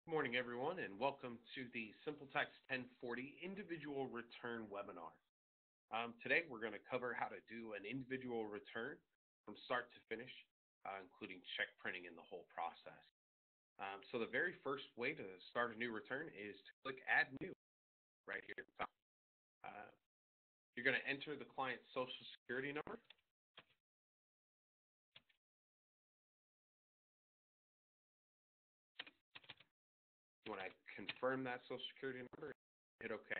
Good morning, everyone, and welcome to the SimpleTax 1040 individual return webinar. Today, we're going to cover how to do an individual return from start to finish, including check printing in the whole process. So the very first way to start a new return is to click Add New right here at the top. You're going to enter the client's Social Security number. You want to confirm that Social Security number, hit OK.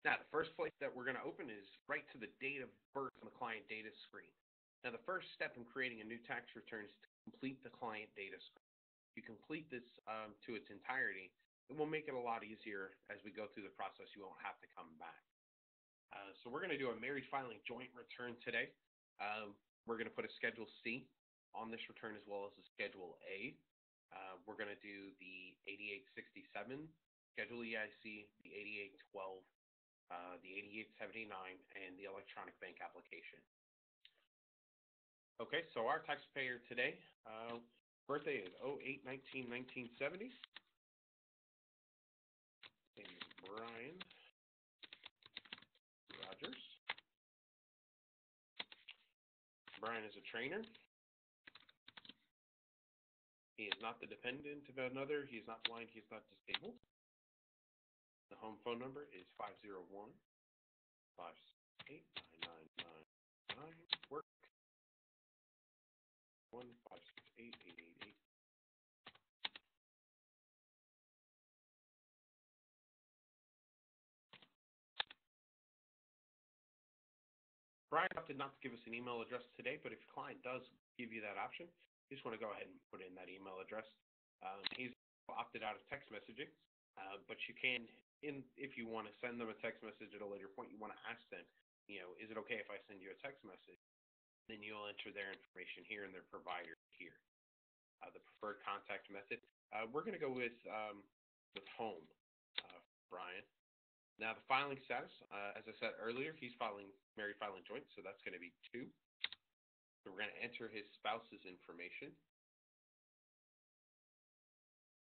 Now, the first place that we're going to open is right to the date of birth on the client data screen. Now, the first step in creating a new tax return is to complete the client data screen. If you complete this to its entirety, it will make it a lot easier as we go through the process. You won't have to come back. So we're going to do a married filing joint return today. We're going to put a Schedule C on this return as well as a Schedule A. We're going to do the 8867 Schedule EIC, the 8812, the 8879, and the electronic bank application. Okay, so our taxpayer today, birthday is 08/19/1970. And Brian Rogers. Brian is a trainer. He is not the dependent of another. He is not blind. He is not disabled. The home phone number is 501-568-9999. Work 1-568-888. Brian opted not to give us an email address today, but if your client does give you that option, you just want to go ahead and put in that email address. He's opted out of text messaging, but you can, if you want to send them a text message at a later point, you want to ask them, is it okay if I send you a text message? Then you'll enter their information here and their provider here. The preferred contact method, we're going to go with home, Brian. Now, the filing status, as I said earlier, he's married filing joint, so that's going to be 2. So we're going to enter his spouse's information.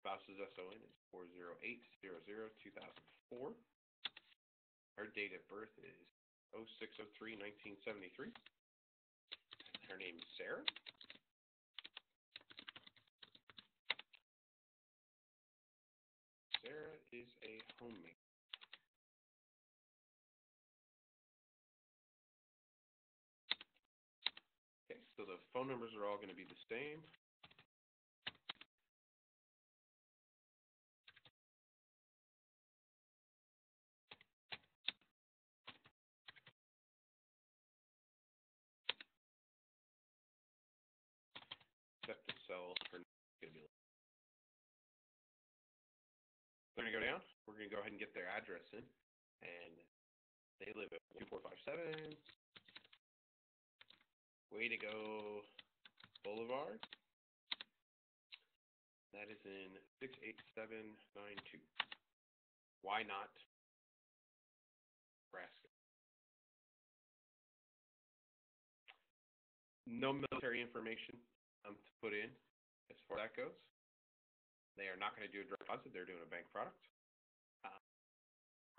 Spouse's SON is 408-00-2004. Her date of birth is 06/03/1973. Her name is Sarah. Sarah is a homemaker. Okay, so the phone numbers are all going to be the same. Except to sell her going to be. We're going to go down. We're going to go ahead and get their address in. And they live at 2457 Way to Go Boulevard. That is in 68792. Why not Nebraska? No military information to put in as far as that goes. They are not going to do a direct deposit. They're doing a bank product.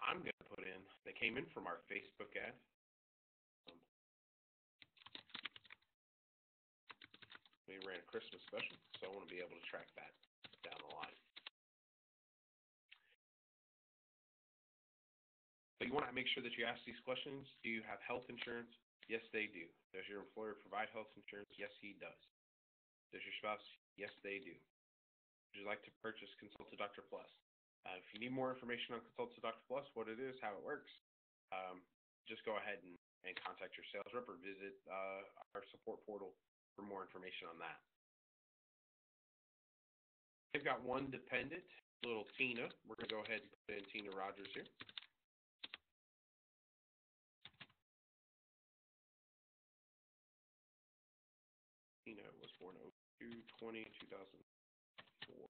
I'm going to put in, they came in from our Facebook ad. We ran a Christmas special, so I want to be able to track that down the line. But you want to make sure that you ask these questions. Do you have health insurance? Yes, they do. Does your employer provide health insurance? Yes, he does. Does your spouse? Yes, they do. Would you like to purchase Consult a Doctor Plus? If you need more information on Consult a Doctor Plus, what it is, how it works, just go ahead and contact your sales rep or visit our support portal for more information on that. They've got one dependent, little Tina. We're going to go ahead and put in Tina Rogers here. Tina was born 02/20/2004.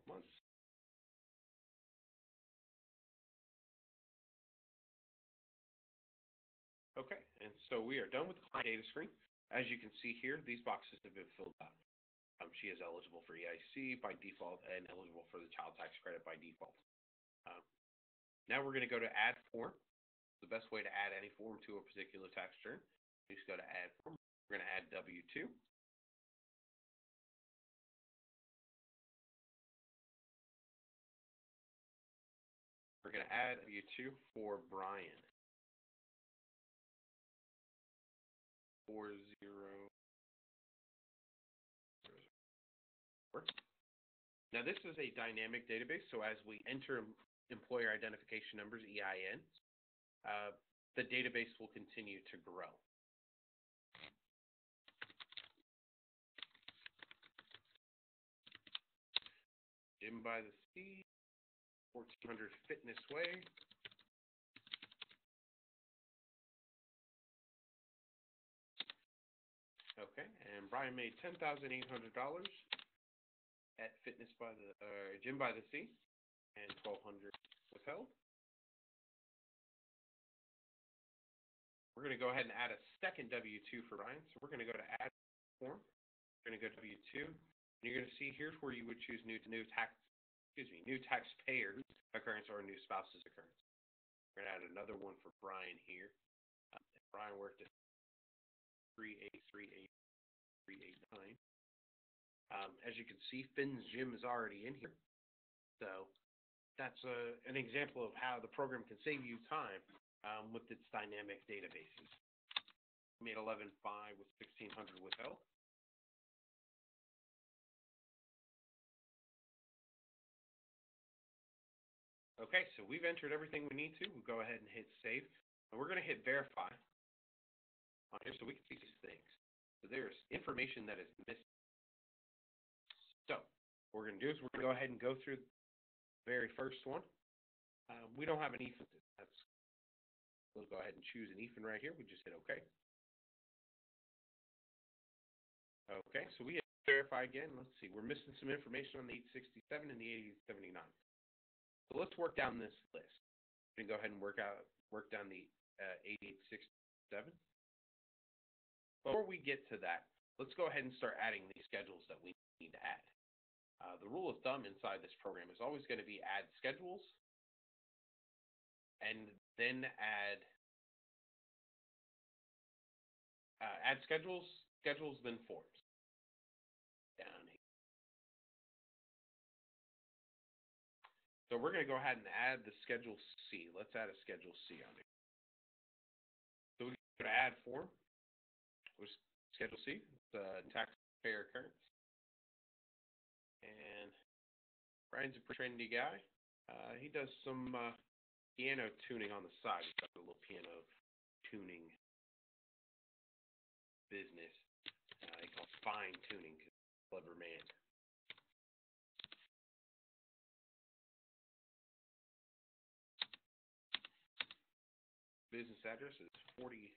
months. Okay, and so we are done with the client data screen. As you can see here, these boxes have been filled out. She is eligible for EIC by default and eligible for the child tax credit by default. Now we're going to go to add form. The best way to add any form to a particular tax return. You just go to add form. We're going to add W-2. We're going to add W-2 for Brian. 4004. Now this is a dynamic database, so as we enter employer identification numbers, EIN, the database will continue to grow. Gym by the Sea, 1400 Fitness Way. Okay, and Brian made $10,800 at Fitness by the Gym by the Sea, and 1,200 withheld. We're going to go ahead and add a second W-2 for Brian. So we're going to go to add form. We're going to go to W-2, and you're going to see here's where you would choose new taxpayer's occurrence or new spouse's occurrence. We're going to add another one for Brian here. Brian worked at 3838389. As you can see, Finn's Gym is already in here. So that's an example of how the program can save you time with its dynamic databases. We made 11.5 with 1,600 withheld. Okay, so we've entered everything we need to. We'll go ahead and hit save. And we're going to hit verify on here so we can see these things. So there's information that is missing. So what we're going to do is we're going to go ahead and go through the very first one. We don't have an EFIN. We'll go ahead and choose an EFIN right here. We just hit OK. Okay, so we hit verify again. Let's see. We're missing some information on the 867 and the 8879. So let's work down this list. We can go ahead and work down the 8867. Before we get to that, let's go ahead and start adding these schedules that we need to add. The rule of thumb inside this program is always going to be add schedules and then add schedules, then forms. Down here. So we're going to go ahead and add the Schedule C. Let's add a Schedule C on here. So we go to add form, which is Schedule C, the taxpayer occurrence. And Brian's a pretty trendy guy. He does some piano tuning on the side. He's got a little piano tuning business. He calls fine tuning. Clever man. Business address is 40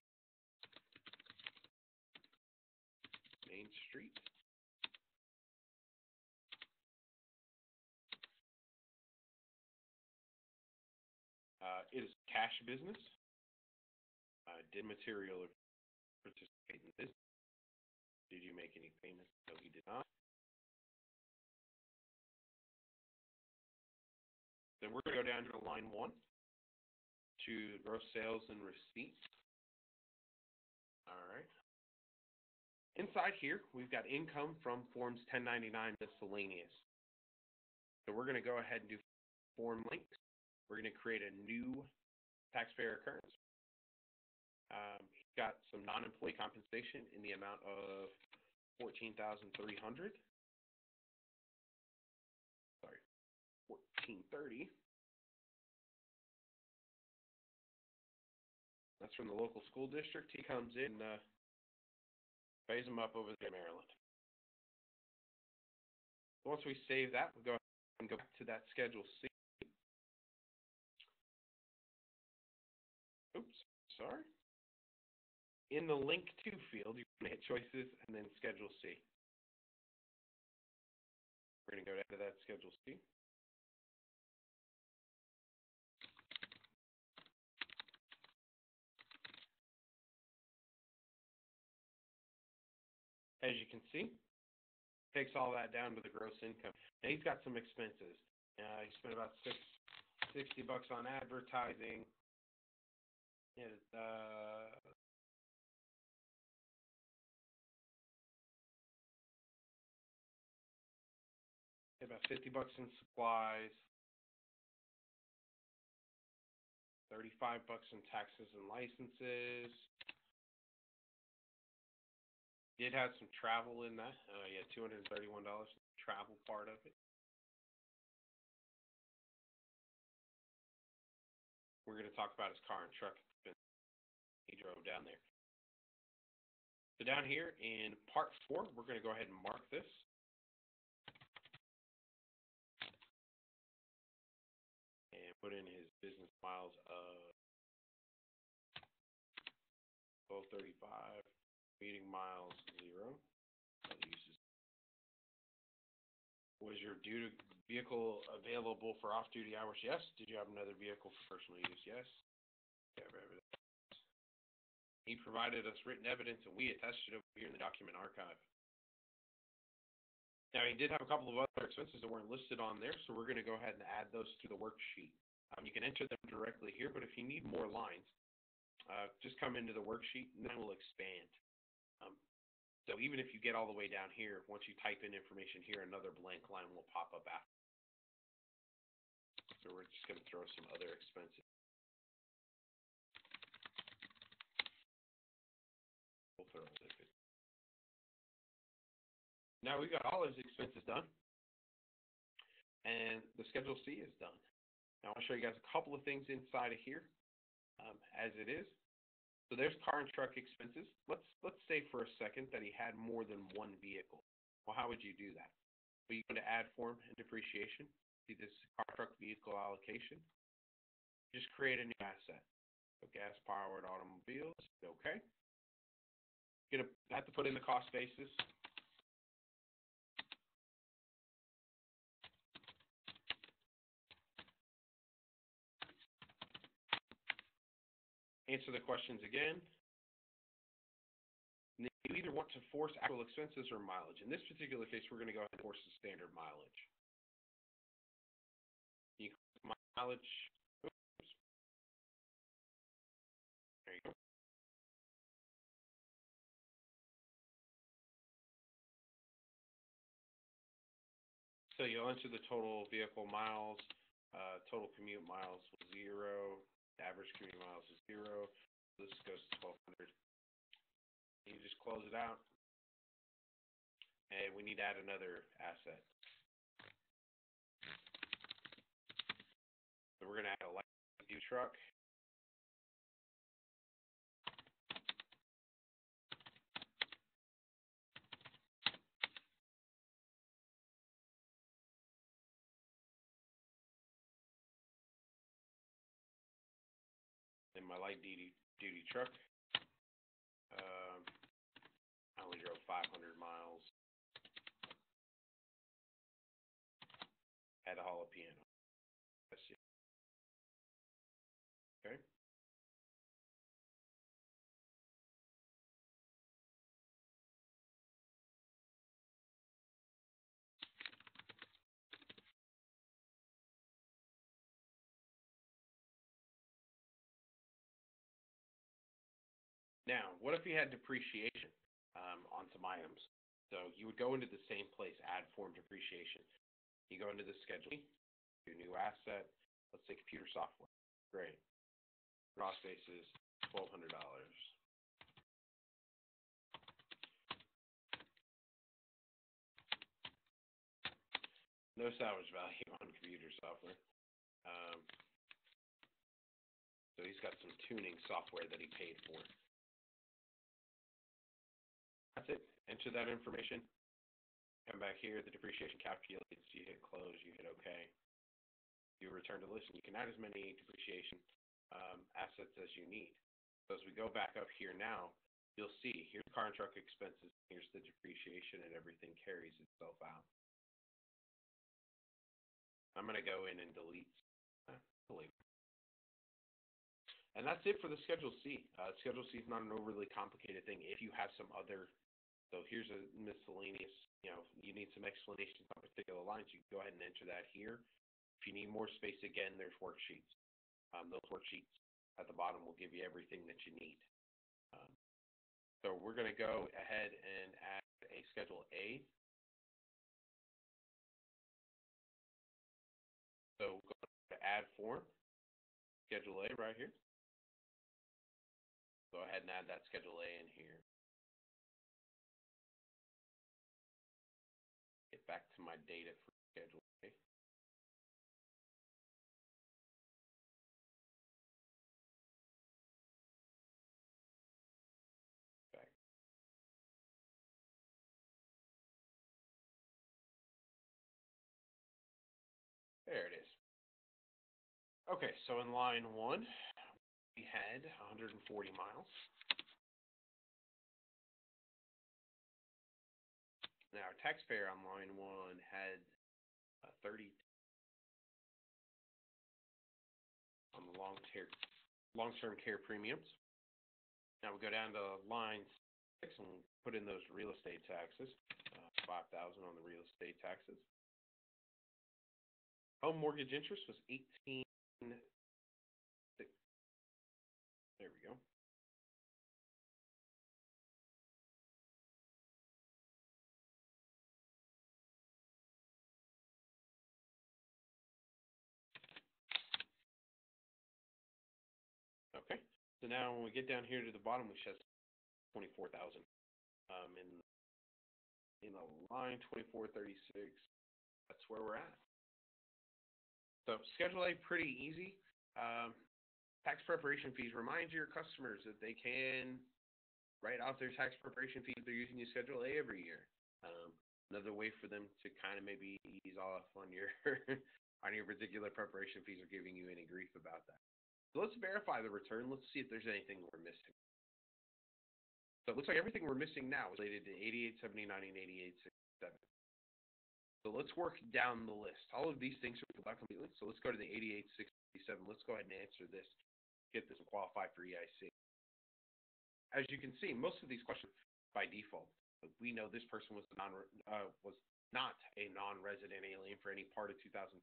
Main Street. It is cash business. Did material participate in this? Did you make any payments? No, he did not. Then we're going to go down to line 1 to gross sales and receipts. All right. Inside here, we've got income from forms 1099 miscellaneous. So we're going to go ahead and do form links. We're going to create a new taxpayer occurrence. He's got some non-employee compensation in the amount of $14,300. Sorry, $1,430. That's from the local school district. He comes in and pays them up over there in Maryland. Once we save that, we'll go ahead and go back to that Schedule C. Oops, sorry. In the Link To field, you can hit Choices and then Schedule C. We're going to go to that Schedule C. As you can see, takes all that down to the gross income. Now he's got some expenses. He spent about $60 on advertising. Yeah, about $50 in supplies, $35 in taxes and licenses. Did have some travel in that. Yeah, $231 travel part of it. We're going to talk about his car and truck expense he drove down there. So down here in part 4, we're going to go ahead and mark this. And put in his business miles of 1235, meeting miles 0. Was your vehicle available for off-duty hours? Yes. Did you have another vehicle for personal use? Yes. He provided us written evidence, and we attested it over here in the document archive. Now, he did have a couple of other expenses that weren't listed on there, so we're going to go ahead and add those to the worksheet. You can enter them directly here, but if you need more lines, just come into the worksheet, and then we'll expand. So even if you get all the way down here, once you type in information here, another blank line will pop up after. So we're just going to throw some other expenses. We'll throw it. Now we've got all his expenses done, and the Schedule C is done. Now I'll show you guys a couple of things inside of here as it is. So there's car and truck expenses. Let's say for a second that he had more than one vehicle. Well, how would you do that? Well, you go to Add Form and Depreciation. See this car, truck, vehicle allocation. Just create a new asset. So gas-powered automobiles. Okay. You're going to have to put in the cost basis. Answer the questions again. You either want to force actual expenses or mileage. In this particular case, we're going to go ahead and force the standard mileage. You click mileage. Oops. There you go. So you'll enter the total vehicle miles. Total commute miles was 0. Average commute miles is 0. This goes to 1,200. You just close it out. And we need to add another asset. So we're going to add a light-duty truck. In my light-duty truck, I only drove 500 miles. Had to haul a piano. That's it. Okay. Now, what if you had depreciation on some items? So you would go into the same place, Add Form Depreciation. You go into the Schedule, do new asset. Let's say computer software. Great. Cost basis $1,200. No salvage value on computer software. So he's got some tuning software that he paid for. That's it. Enter that information. Come back here. The depreciation calculates. You hit close. You hit OK. You return to list. You can add as many depreciation assets as you need. So as we go back up here now, you'll see here's car and truck expenses. Here's the depreciation, and everything carries itself out. I'm going to go in and delete. Delete. And that's it for the Schedule C. Schedule C is not an overly complicated thing. If you have some other, so here's a miscellaneous, you need some explanations on particular lines, you can go ahead and enter that here. If you need more space, again, there's worksheets. Those worksheets at the bottom will give you everything that you need. So we're going to go ahead and add a Schedule A. So go to Add Form, Schedule A right here. Go ahead and add that Schedule A in here. Get back to my data for Schedule A. Back. There it is. Okay, so in line 1, we had 140 miles. Now, our taxpayer on line 1 had 30 on the long-term care premiums. Now we go down to line 6 and put in those real estate taxes, 5,000 on the real estate taxes. Home mortgage interest was 18. There we go. Okay, so now when we get down here to the bottom, which has 24,000 in the line 2436. That's where we're at. So Schedule A, pretty easy. Tax preparation fees. Remind your customers that they can write off their tax preparation fees if they're using your Schedule A every year. Another way for them to kind of maybe ease off on your on your particular preparation fees or giving you any grief about that. So let's verify the return. Let's see if there's anything we're missing. So it looks like everything we're missing now is related to 8879 and 8867. So let's work down the list. All of these things are filled out completely. So let's go to the 8867. Let's go ahead and answer this. Get this and qualify for EIC. As you can see, most of these questions by default, we know this person was not a non-resident alien for any part of 2013.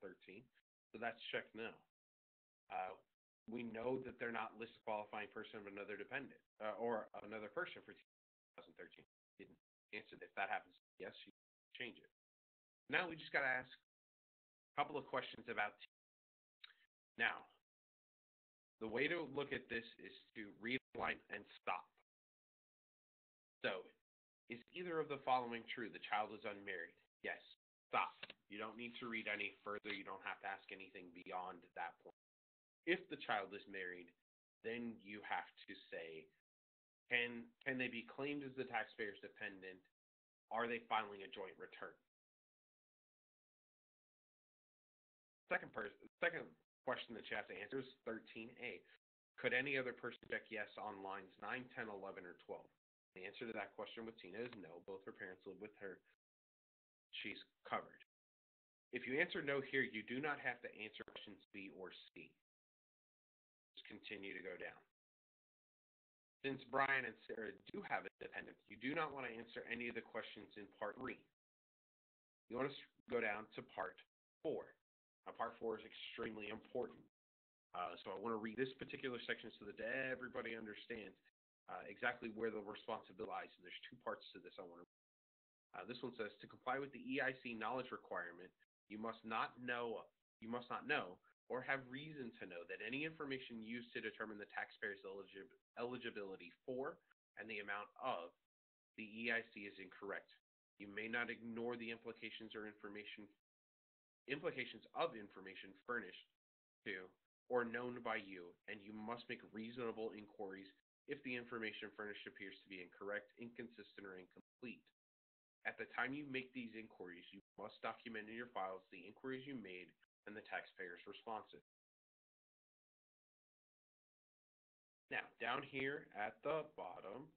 So that's checked no. We know that they're not listed qualifying person of another dependent or another person for 2013. Didn't answer that. If that happens, yes, you change it. Now we just got to ask a couple of questions about. Now, the way to look at this is to read a line and stop. So, is either of the following true? The child is unmarried. Yes. Stop. You don't need to read any further. You don't have to ask anything beyond that point. If the child is married, then you have to say, can they be claimed as the taxpayer's dependent? Are they filing a joint return? Second question that you have to answer is 13A. Could any other person check yes on lines 9, 10, 11, or 12? The answer to that question with Tina is no. Both her parents live with her. She's covered. If you answer no here, you do not have to answer questions B or C. Just continue to go down. Since Brian and Sarah do have a dependent, you do not want to answer any of the questions in part 3. You want to go down to part 4. Now, part 4 is extremely important. So I want to read this particular section so that everybody understands exactly where the responsibility lies. And there's 2 parts to this I want to read. This one says, to comply with the EIC knowledge requirement, you must not know or have reason to know that any information used to determine the taxpayer's eligibility for and the amount of the EIC is incorrect. You may not ignore the implications of information furnished to or known by you, and you must make reasonable inquiries if the information furnished appears to be incorrect, inconsistent, or incomplete. At the time you make these inquiries, you must document in your files the inquiries you made and the taxpayer's responses. Now, down here at the bottom,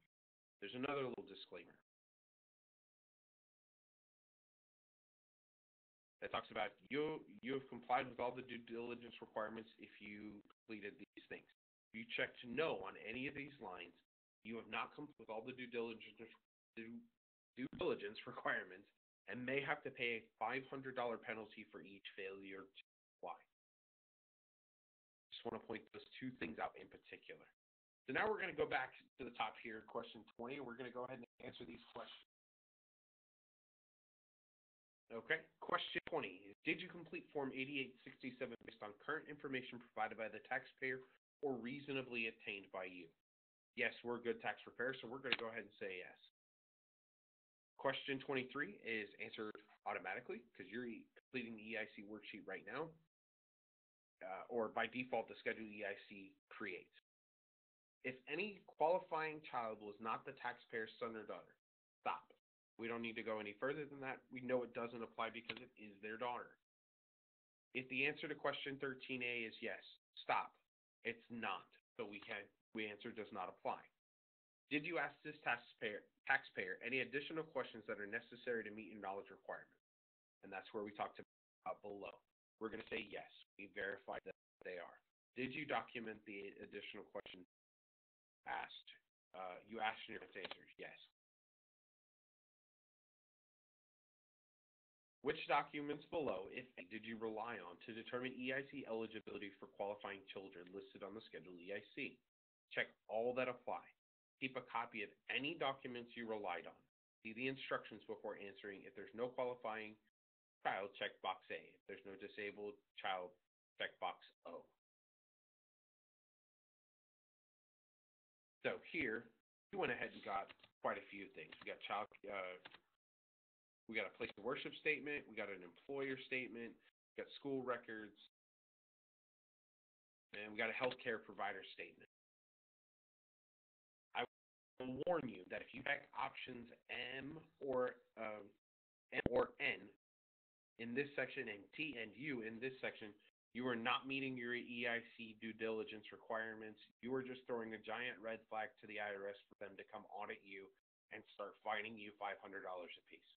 there's another little disclaimer. It talks about you have complied with all the due diligence requirements if you completed these things. If you checked no on any of these lines, you have not complied with all the due diligence requirements and may have to pay a $500 penalty for each failure to comply. Just want to point those two things out in particular. So now we're going to go back to the top here, question 20, and we're going to go ahead and answer these questions. Okay, question 20 is, did you complete Form 8867 based on current information provided by the taxpayer or reasonably obtained by you? Yes, we're a good tax preparer, so we're going to go ahead and say yes. Question 23 is answered automatically because you're completing the EIC worksheet right now, or by default, the scheduled EIC creates. If any qualifying child was not the taxpayer's son or daughter, stop. We don't need to go any further than that. We know it doesn't apply because it is their daughter. If the answer to question 13A is yes, stop. It's not. So we answer does not apply. Did you ask this taxpayer any additional questions that are necessary to meet your knowledge requirements? And that's where we talked about below. We're going to say yes. We verified that they are. Did you document the additional questions asked? You asked and your answers, yes. Which documents below, if any, did you rely on to determine EIC eligibility for qualifying children listed on the scheduled EIC? Check all that apply. Keep a copy of any documents you relied on. See the instructions before answering. If there's no qualifying child, check box A. If there's no disabled child, check box O. So here, we went ahead and got quite a few things. We got we got a place of worship statement, we got an employer statement, we got school records, and we got a healthcare provider statement. I will warn you that if you check options M or N in this section and T and U in this section, you are not meeting your EIC due diligence requirements. You are just throwing a giant red flag to the IRS for them to come audit you and start fining you $500 a piece.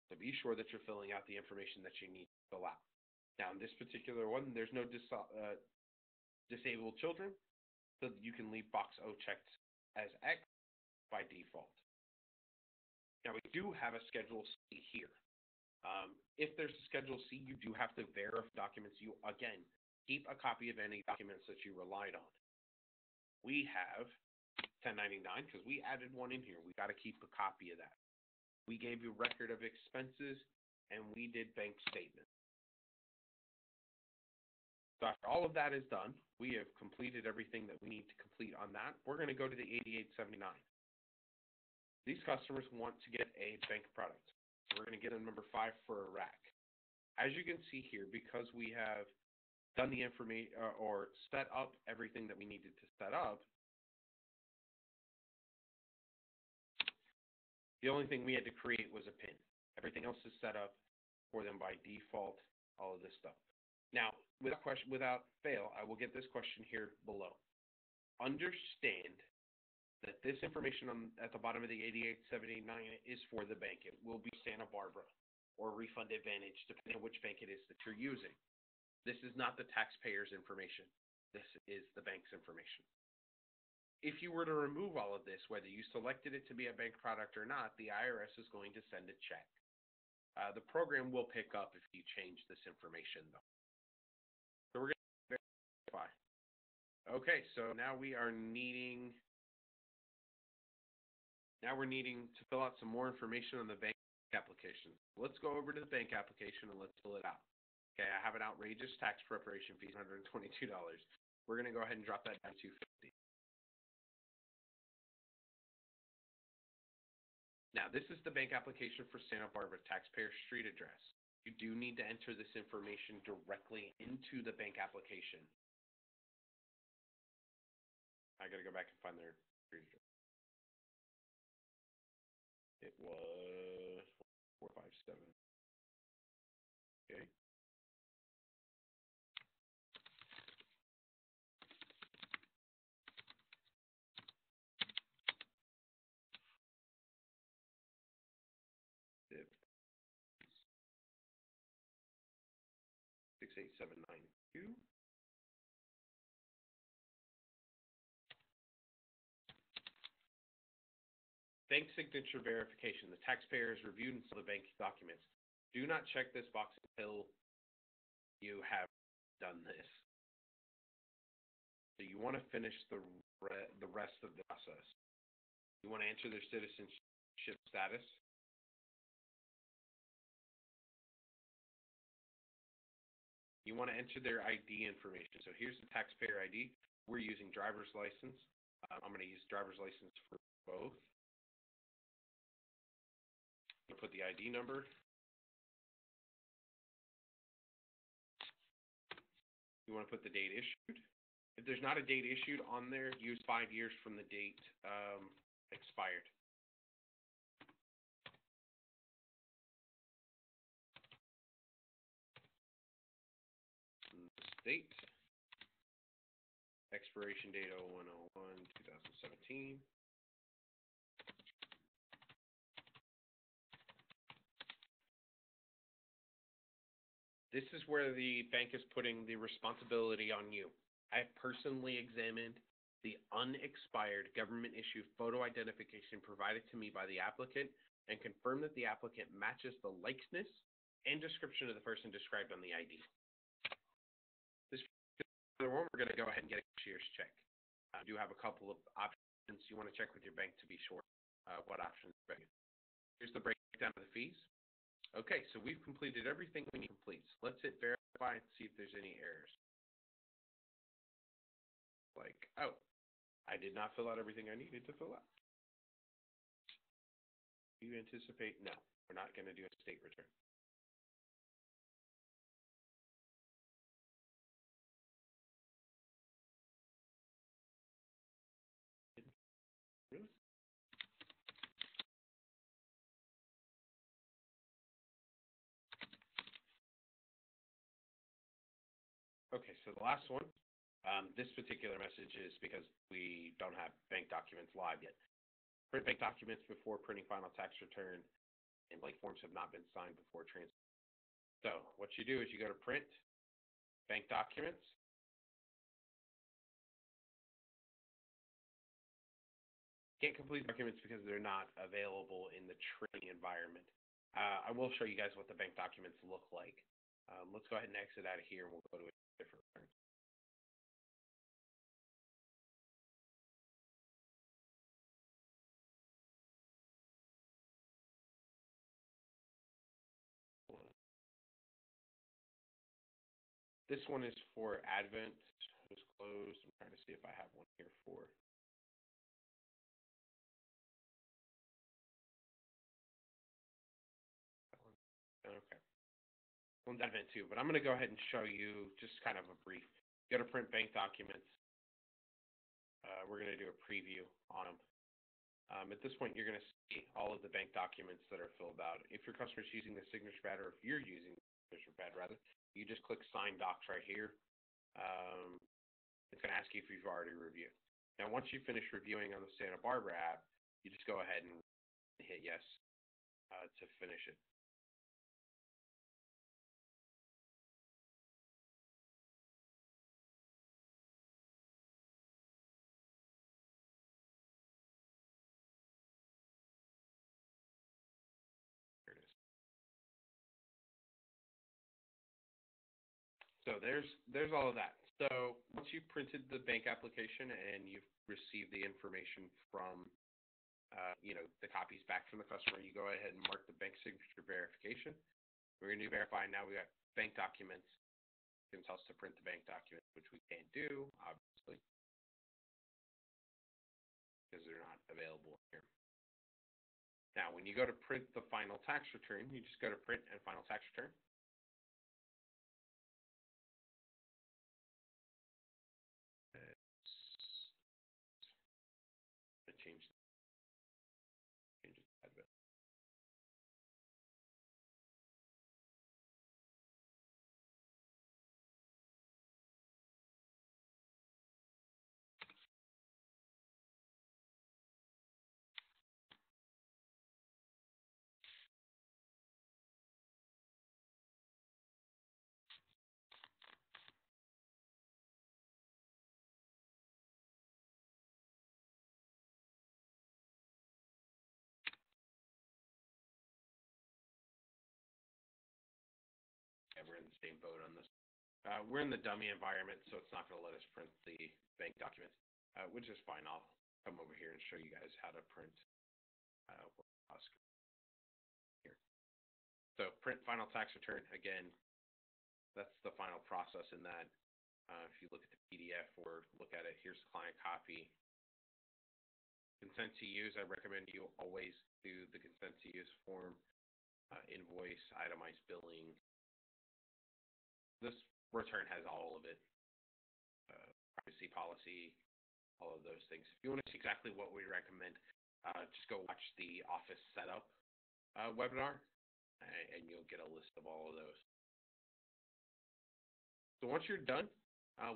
So be sure that you're filling out the information that you need to fill out. Now, in this particular one, there's no disabled children, so you can leave box O checked as X by default. Now, we do have a Schedule C here. If there's a Schedule C, you do have to verify documents. You, again, keep a copy of any documents that you relied on. We have 1099 because we added one in here. We got to keep a copy of that. We gave you record of expenses, and we did bank statements. So after all of that is done, we have completed everything that we need to complete on that. We're going to go to the 8879. These customers want to get a bank product. We're going to get them number 5 for a rack. As you can see here, because we have done the information or set up everything that we needed to set up, the only thing we had to create was a PIN. Everything else is set up for them by default, all of this stuff. Now, without fail, I will get this question here below. Understand that this information at the bottom of the 8879 is for the bank. It will be Santa Barbara or Refund Advantage, depending on which bank it is that you're using. This is not the taxpayer's information. This is the bank's information. If you were to remove all of this, whether you selected it to be a bank product or not, the IRS is going to send a check. The program will pick up if you change this information, though. So we're going to verify. Okay, so now we're needing to fill out some more information on the bank application. Let's go over to the bank application and let's fill it out. Okay, I have an outrageous tax preparation fee, $122. We're going to go ahead and drop that down to $250. Now, this is the bank application for Santa Barbara taxpayer street address. You do need to enter this information directly into the bank application. I got to go back and find their street address. It was 457. Okay. 68792. Bank signature verification. The taxpayer has reviewed and signed the bank documents. Do not check this box until you have done this. So you want to finish the rest of the process. You want to enter their citizenship status. You want to enter their ID information. So here's the taxpayer ID. We're using driver's license. I'm going to use driver's license for both. I'm going to put the ID number. You want to put the date issued. If there's not a date issued on there, use 5 years from the date expired. Date. Expiration date 01/01/2017. This is where the bank is putting the responsibility on you. I have personally examined the unexpired government-issued photo identification provided to me by the applicant and confirmed that the applicant matches the likeness and description of the person described on the ID. This other one, we're going to go ahead and get a cashier's check. I do have a couple of options. You want to check with your bank to be sure what options. Here's the breakdown of the fees. Okay, so we've completed everything we need to complete. So let's hit verify and see if there's any errors. Like, oh, I did not fill out everything I needed to fill out. Do you anticipate? No, we're not going to do a state return. Really? Okay, so the last one, this particular message is because we don't have bank documents live yet. Print bank documents before printing final tax return, and blank forms have not been signed before transfer. So what you do is you go to print bank documents. Can't complete documents because they're not available in the training environment. I will show you guys what the bank documents look like. Let's go ahead and exit out of here, and we'll go to a different one. This one is for Advent. It was closed. I'm trying to see if I have one here for. Okay. One's Advent too, but I'm going to go ahead and show you just kind of a brief. You go to print bank documents. We're going to do a preview on them. At this point, you're going to see all of the bank documents that are filled out. If your customer's using the signature pad, or if you're using the signature pad rather, you just click Sign Docs right here. It's going to ask you if you've already reviewed. Now, once you finish reviewing on the Santa Barbara app, you just go ahead and hit yes to finish it. There it is. So there's all of that. So once you've printed the bank application and you've received the information from the copies back from the customer, you go ahead and mark the bank signature verification. We're going to verify now. We got bank documents. It can tell us to print the bank documents, which we can't do, obviously, because they're not available here. Now, when you go to print the final tax return, you just go to print and final tax return. Change it. we're in the same boat on this. We're in the dummy environment, so it's not going to let us print the bank documents, which is fine. I'll come over here and show you guys how to print Oscar here. So print final tax return. Again, that's the final process in that. If you look at the PDF or look at it, here's the client copy. Consent to use, I recommend you always do the consent to use form, invoice, itemized billing. This return has all of it, privacy policy, all of those things. If you want to see exactly what we recommend, just go watch the Office Setup webinar, and you'll get a list of all of those. So once you're done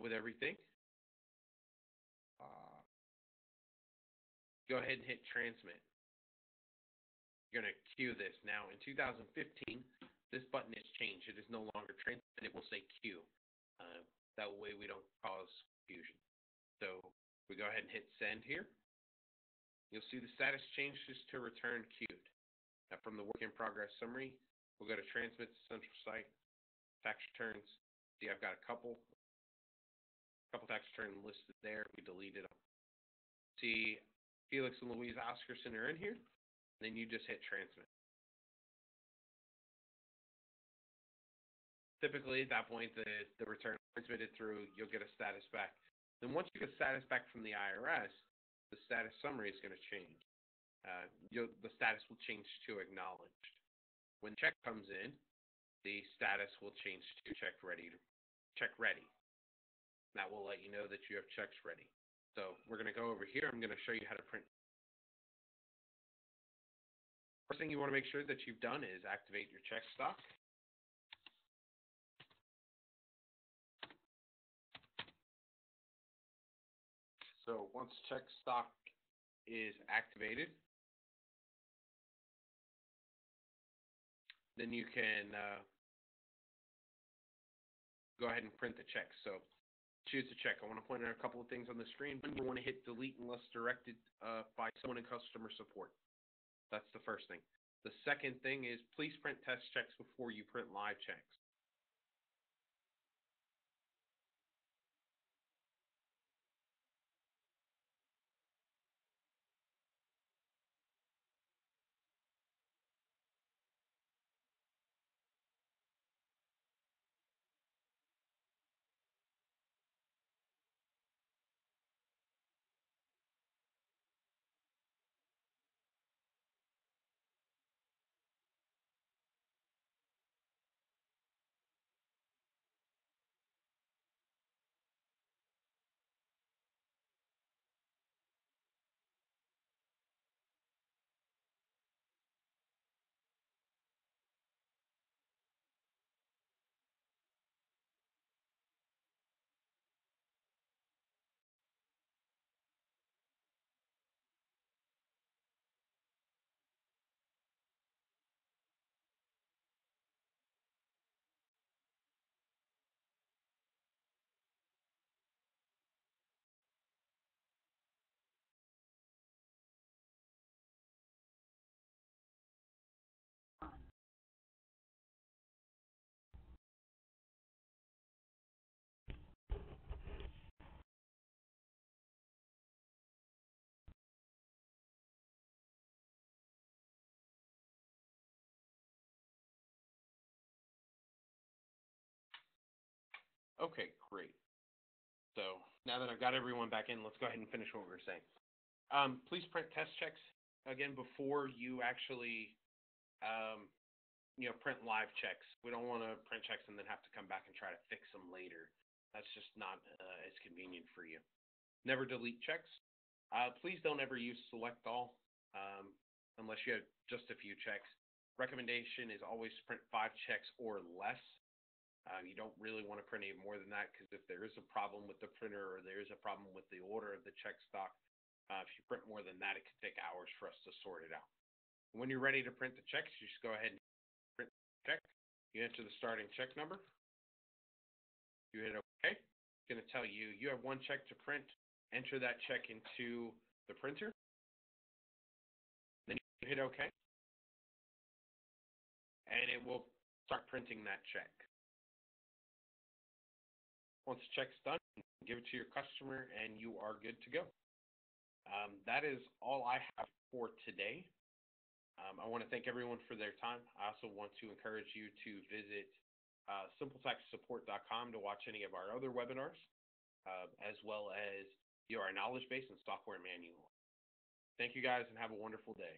with everything, go ahead and hit transmit. You're going to queue this. Now, in 2015, this button has changed. It is no longer transmit. It will say queue. That way we don't cause confusion. So we go ahead and hit send here. You'll see the status changes to return queued. Now, from the work in progress summary, we'll go to transmit to central site, tax returns. See, I've got a couple tax returns listed there. We deleted them. See, Felix and Louise Oscarson are in here. Then you just hit transmit. Typically, at that point, the return is transmitted through, you'll get a status back. Then once you get status back from the IRS, the status summary is going to change. The status will change to acknowledged. When check comes in, the status will change to check ready. That will let you know that you have checks ready. So we're going to go over here. I'm going to show you how to print. First thing you want to make sure that you've done is activate your check stock. So once check stock is activated, then you can go ahead and print the check. So choose a check. I want to point out a couple of things on the screen. One, you want to hit delete unless directed by someone in customer support. That's the first thing. The second thing is please print test checks before you print live checks. Okay, great. So now that I've got everyone back in, let's go ahead and finish what we were saying. Please print test checks again before you actually print live checks. We don't want to print checks and then have to come back and try to fix them later. That's just not as convenient for you. Never delete checks. Please don't ever use select all unless you have just a few checks. Recommendation is always print 5 checks or less. You don't really want to print any more than that because if there is a problem with the printer or there is a problem with the order of the check stock, if you print more than that, it could take hours for us to sort it out. When you're ready to print the checks, you just go ahead and print the check. You enter the starting check number. You hit OK. It's going to tell you you have 1 check to print. Enter that check into the printer. Then you hit OK. And it will start printing that check. Once the check's done, give it to your customer, and you are good to go. That is all I have for today. I want to thank everyone for their time. I also want to encourage you to visit simpletextsupport.com to watch any of our other webinars, as well as view our knowledge base and software manual. Thank you guys and have a wonderful day.